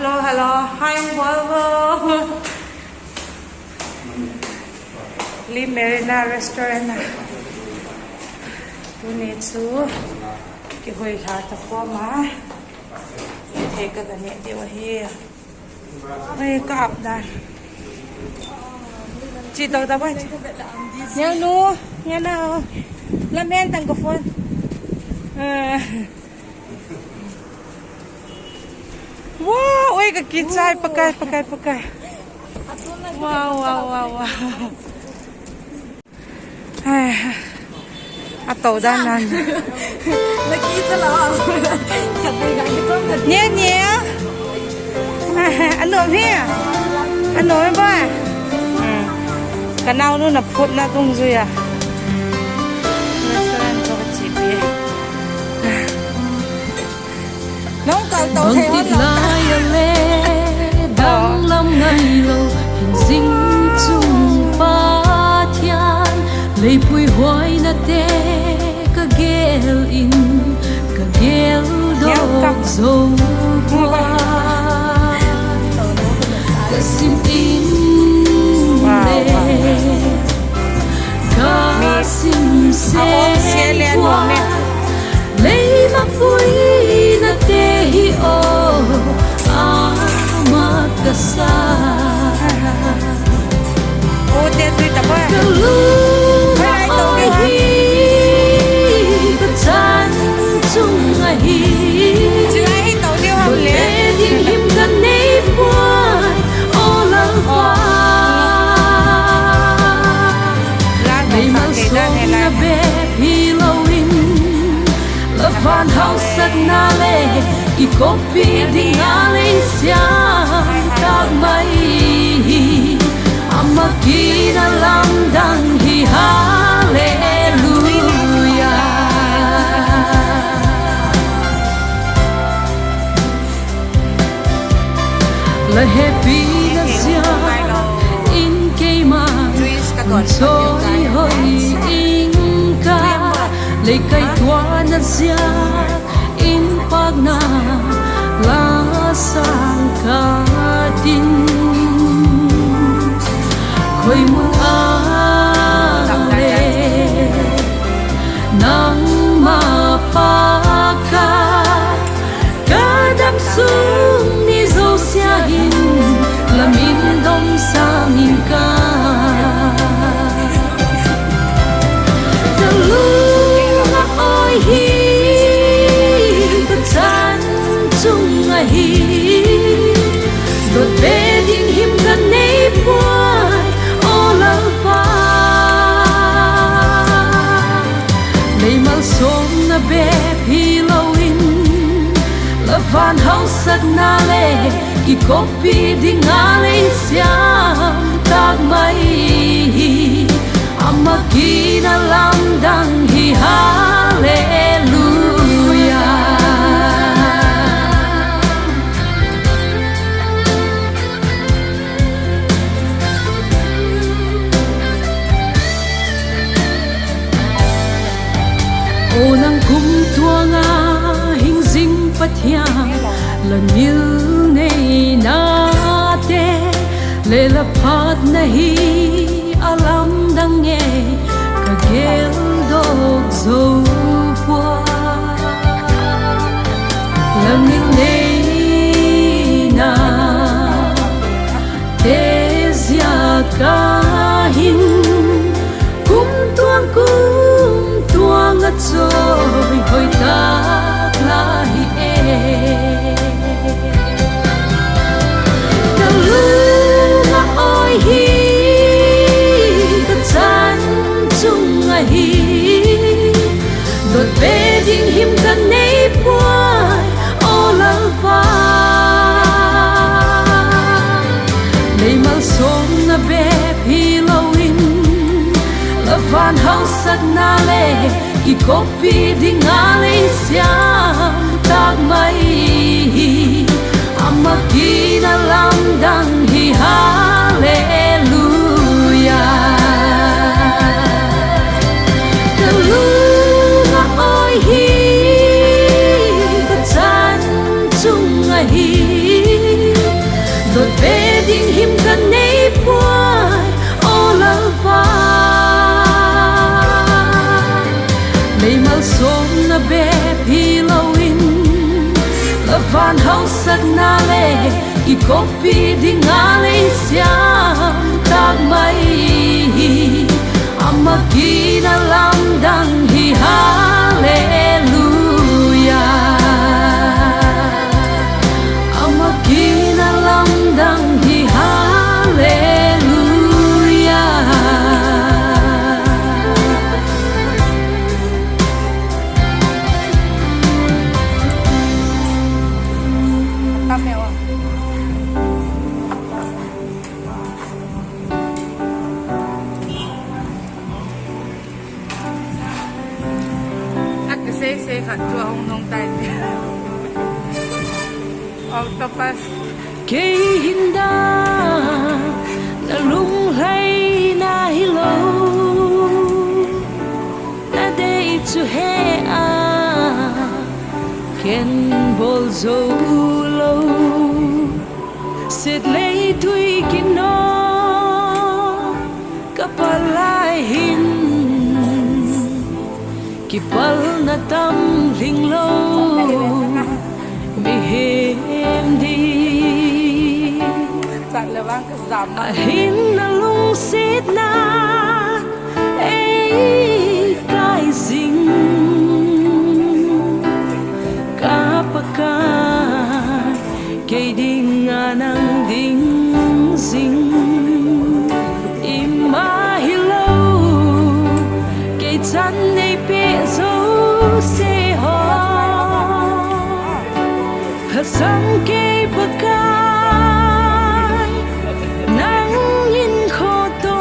hello hello hi Volvo Lee Marina restaurant na tunit su ki hoi kha ta ko ma the ka da ne de wa he ai ka ap dan chị tao tao bay nhau nu nhau nào làm men tăng cái phone wow ôi cái kia trái pakai wow à tàu đang ăn lagi tu lah tapi kat kita nhẹ anh nổi hả anh nổi ba cái nào nó nập phốt na tung rồi à restaurant có cái gì vậy nó cầu tàu theo hết đang lâm ngày lâu hình dinh chung ba thiên lấy bụi hoài na te ka gel in ka gel do dấu qua ka sim in ka sim se qua lấy mà vui na te hi o ama ka sa ô te tui tập ba hai tàu đi ka chan chung a hi chưa ai tàu điêu hầm lẽ thiên him kan nei puan o lang pa ngày mà song na be hi lowin la van house at na le I copy ding alin siang tag mai amakina lamdang hi hallelujah la happy na siang in keima choi hoi inka le kai tua na siang in pagna la sang ka tin khoi mun a le nang ma pa ka ka dam sung ni zo sia hin la min dom sang in ka the lung oi hi chung a hi dot be ding him kan nei puai o lang pa nei mal som na be hi lowin la van house at na le ki copy ding ale siam tag mai amakina lamdang hi hallelujah ô nang kum tua nga hình dinh phát hiang là nil nei na te le la phat nahi alam dang nghe ka gel dog zo qua la nil nei na te zia ka hin kum tuang at soy hoy ta lahi e kalunga oi hi ka chan chung a hi dot be ding him kan nei puai o lang pa nei mal som na be hi lowin la van house at na le ki copy ding ale siam tag mai amakina lamdang hi hallelujah the luna oi hi ka chan chung a hi sak na le I copy ding ale siam tag mai Amakina lamdang hi hallelujah Amakina lamdang hi hallelujah Tắt mèo à? Xe khẩn chua hông nông tay Octopus Kay hinda na lung hay na hilo na day to he ken bol zo lo sit lay tui kino kapalay hin Kipal na tam ling lo mi hem di Sẵn là bang cứ giảm Ahin na lung sit na ay kai zing kapakan kay ding anang ding zing imahilo kay chan ay peso se ho hasang kay pakan nang in kho to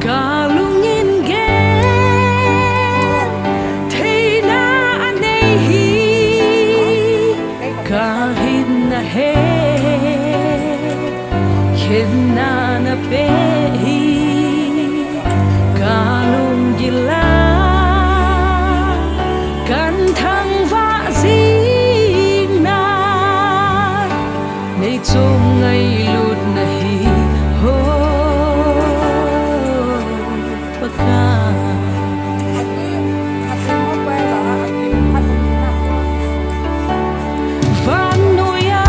kalungin gen thei na anei hi kahit na he khen na na pe hi kalung gila kan thang va zing na nay chung ngay lụt na hi ho baka van noya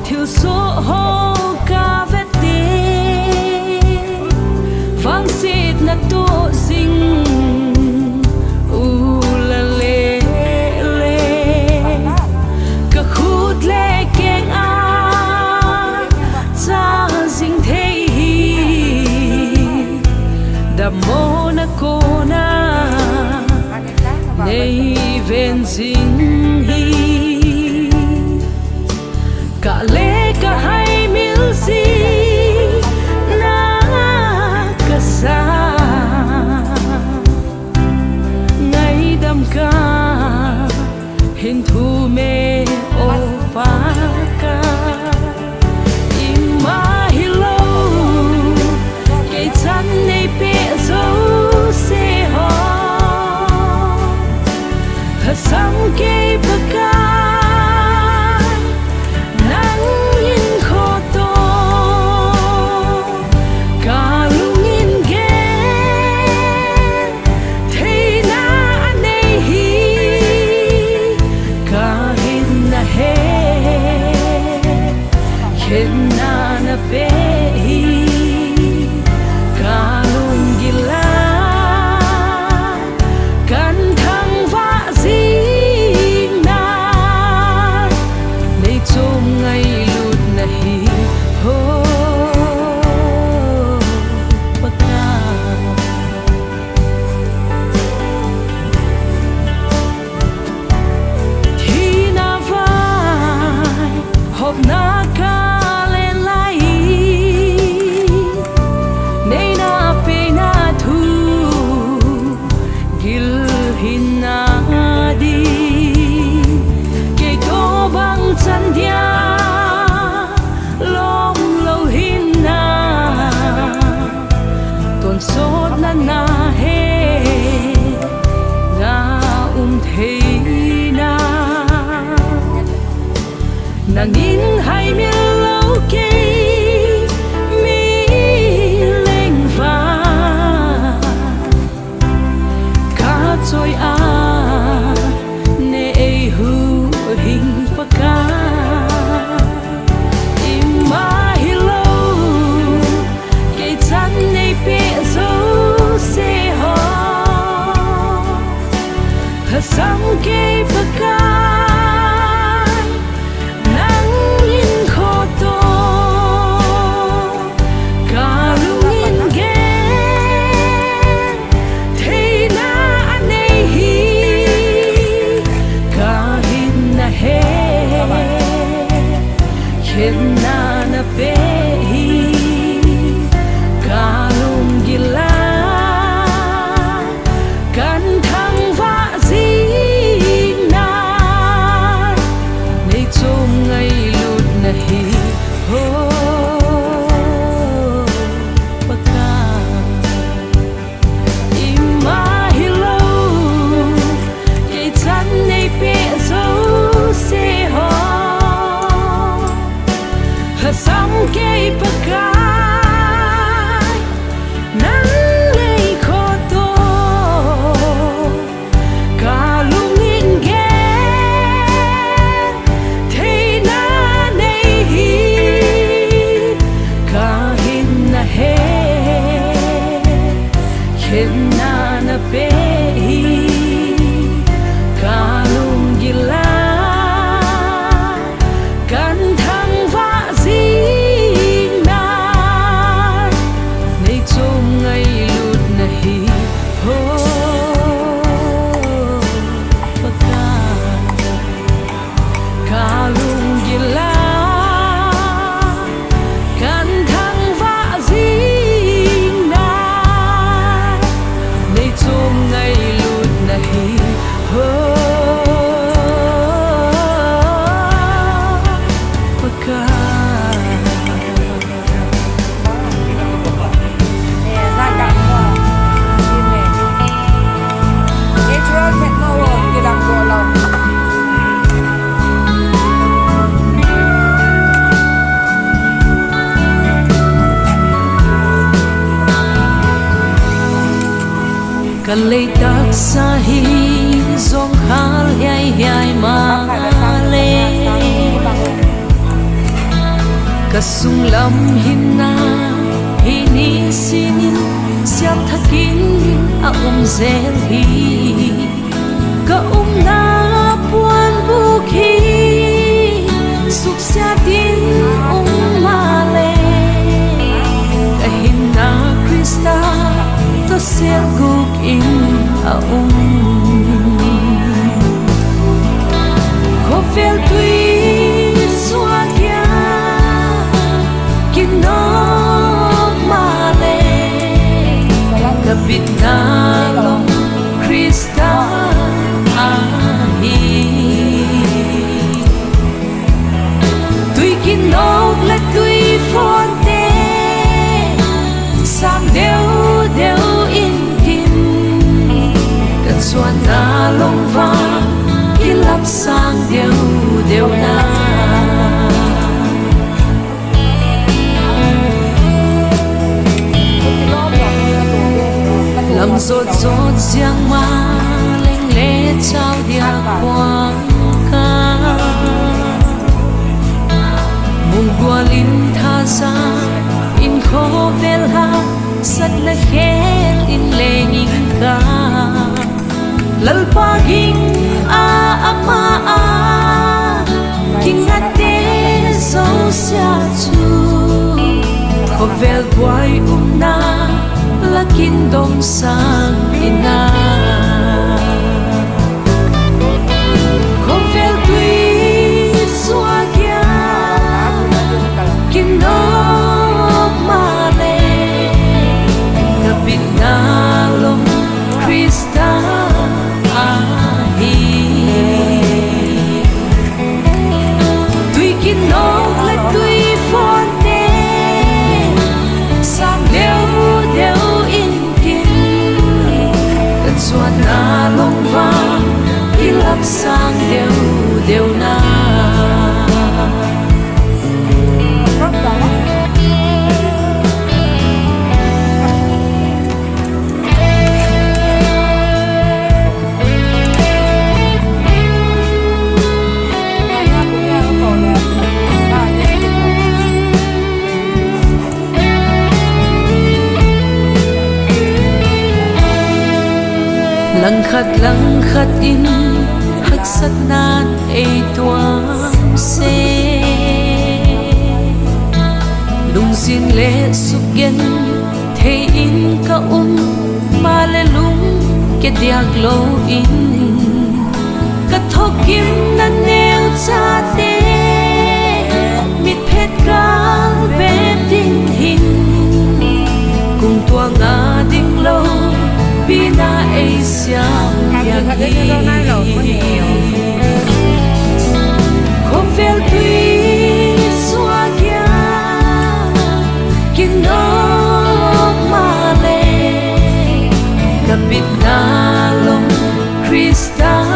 thiếu số ho ca vết tê vang xịt na to zing u la le le ka khut le keng a cha zing thei hi da mo na ko na nei ven zing hi ka le ka hai mil si na ka sa ngày đam ca hình thu mê ô pa ca imahilo kay chan nei pe zo se ho hasang kay pakan nang in kho to kalungin gen thei na anei hi kahit na he khen na na pe hi kalung gila kan thang va zing na nay chung ngay lụt na hi ho baka thi na vai hộp na ca lên lai nay na pe na thu gil hin na di kay to bang chan dia lom lâu hin na ton sốt na na he nga thei na nangin hai mi lâu kê mi lên va ka choi a ne hu kena na pehi kalung gila kan thang vã dinh na nay chôm ngay lụt na hi ho baka ima hello ye chan nay pe zo se ho ha sam ke baka kena na pehi kalung gila kan thang vã dinh na nay chôm ngay lụt na hi ho baka kalung gila kan thang vã dinh na nay chôm ngay lụt na hi ho baka ra đặng mà nhìn này Natural techno cái đặng của lòng kan lei tak sa hi zong khal yai yai ma le ka sung lam hin na hi ni sin siam thakin a zel hi ka na puan bu khi suk sia tin ma le ka hin na krista to sel guk in a ko vel tui sua kia kino male ka bit na long Krista ahi tui kino le tui fonte sam deu deu in kim kan suan na long vang kilap sang deu deu na lam zot zot giang ma leng le chao dia quang ca mung qua lin tha sa in kho vel ha sat na khel in le ngin ka lal pa ging a ama a king ate so sia chu ko vel boy na lakin dom sang ina ko vel tui sua kia kino male kapit na long Krista ahi tui kino le tui fonte sang deu deu in kim kan suan na long vang kilap sang deu deu na lăng khát in hắc sat nan e tuam se lung xin lệ sụp gen thế in ka ma le lung ke diak lo in ka thok kim na neo cha te mit ta